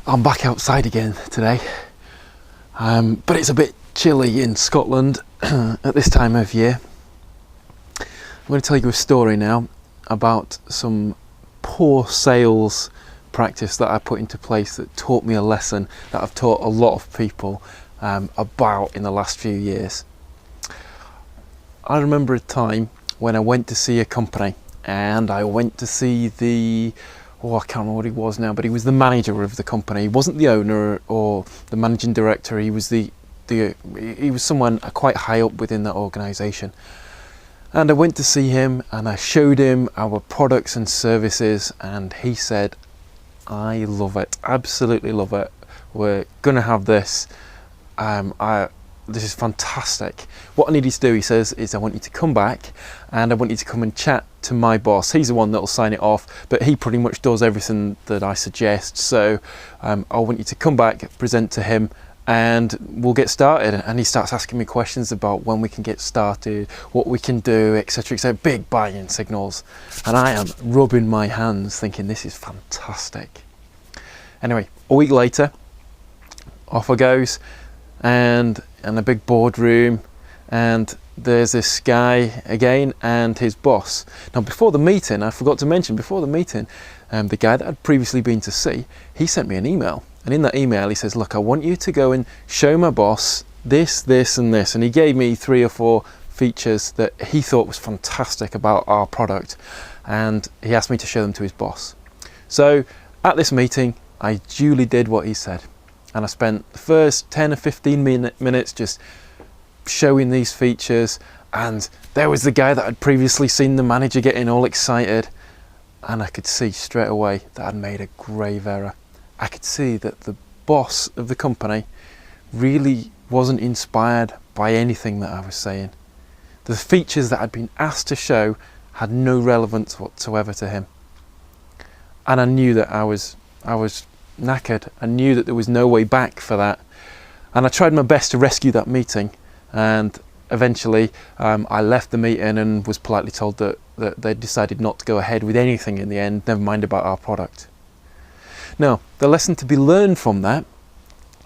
I'm back outside again today, but it's a bit chilly in Scotland at this time of year. I'm going to tell you a story now about some poor sales practice that I put into place that taught me a lesson that I've taught a lot of people about in the last few years. I remember a time when I went to see a company, and I went to see I can't remember what he was now, but he was the manager of the company. He wasn't the owner or the managing director. He was he was someone quite high up within that organisation. And I went to see him and I showed him our products and services, and he said, "I love it, absolutely love it. We're gonna have this. This is fantastic. What I need you to do," he says, "is I want you to come back and I want you to come and chat to my boss. He's the one that'll sign it off, but he pretty much does everything that I suggest. So I want you to come back, present to him, and we'll get started." And he starts asking me questions about when we can get started, what we can do, etc., etc. Big buying signals. And I am rubbing my hands thinking, this is fantastic. Anyway, a week later, off I goes, and in a big boardroom, and there's this guy again and his boss. Now before the meeting, I forgot to mention, the guy that I'd previously been to see, he sent me an email, and in that email he says, "Look, I want you to go and show my boss this, this and this," and he gave me 3 or 4 features that he thought was fantastic about our product, and he asked me to show them to his boss. So at this meeting I duly did what he said. And I spent the first 10 or 15 minutes just showing these features, and there was the guy that I'd previously seen the manager getting all excited, and I could see straight away that I'd made a grave error. I could see that the boss of the company really wasn't inspired by anything that I was saying. The features that I'd been asked to show had no relevance whatsoever to him. And I knew that I was knackered. I knew that there was no way back for that, and I tried my best to rescue that meeting, and eventually I left the meeting and was politely told that they decided not to go ahead with anything in the end, never mind about our product. Now, the lesson to be learned from that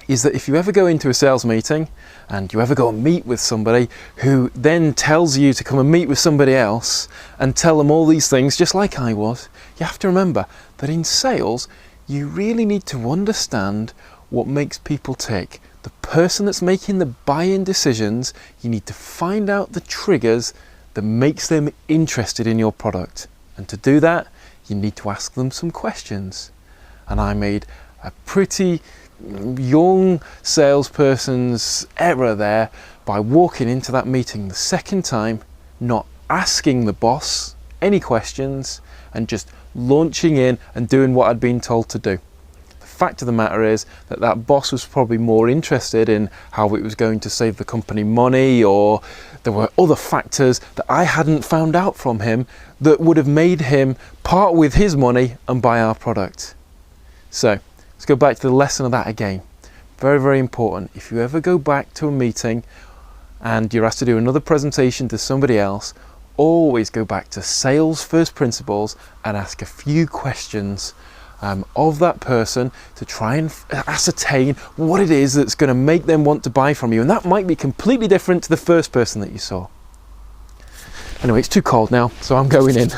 is that if you ever go into a sales meeting and you ever go and meet with somebody who then tells you to come and meet with somebody else and tell them all these things, just like I was, you have to remember that in sales you really need to understand what makes people tick. The person that's making the buying decisions, you need to find out the triggers that makes them interested in your product. And to do that, you need to ask them some questions. And I made a pretty young salesperson's error there by walking into that meeting the second time, not asking the boss any questions, and just launching in and doing what I'd been told to do. The fact of the matter is that boss was probably more interested in how it was going to save the company money, or there were other factors that I hadn't found out from him that would have made him part with his money and buy our product. So let's go back to the lesson of that again. Very, very important. If you ever go back to a meeting and you're asked to do another presentation to somebody else, always go back to sales first principles and ask a few questions of that person to try and ascertain what it is that's going to make them want to buy from you. And that might be completely different to the first person that you saw. Anyway, it's too cold now, so I'm going in.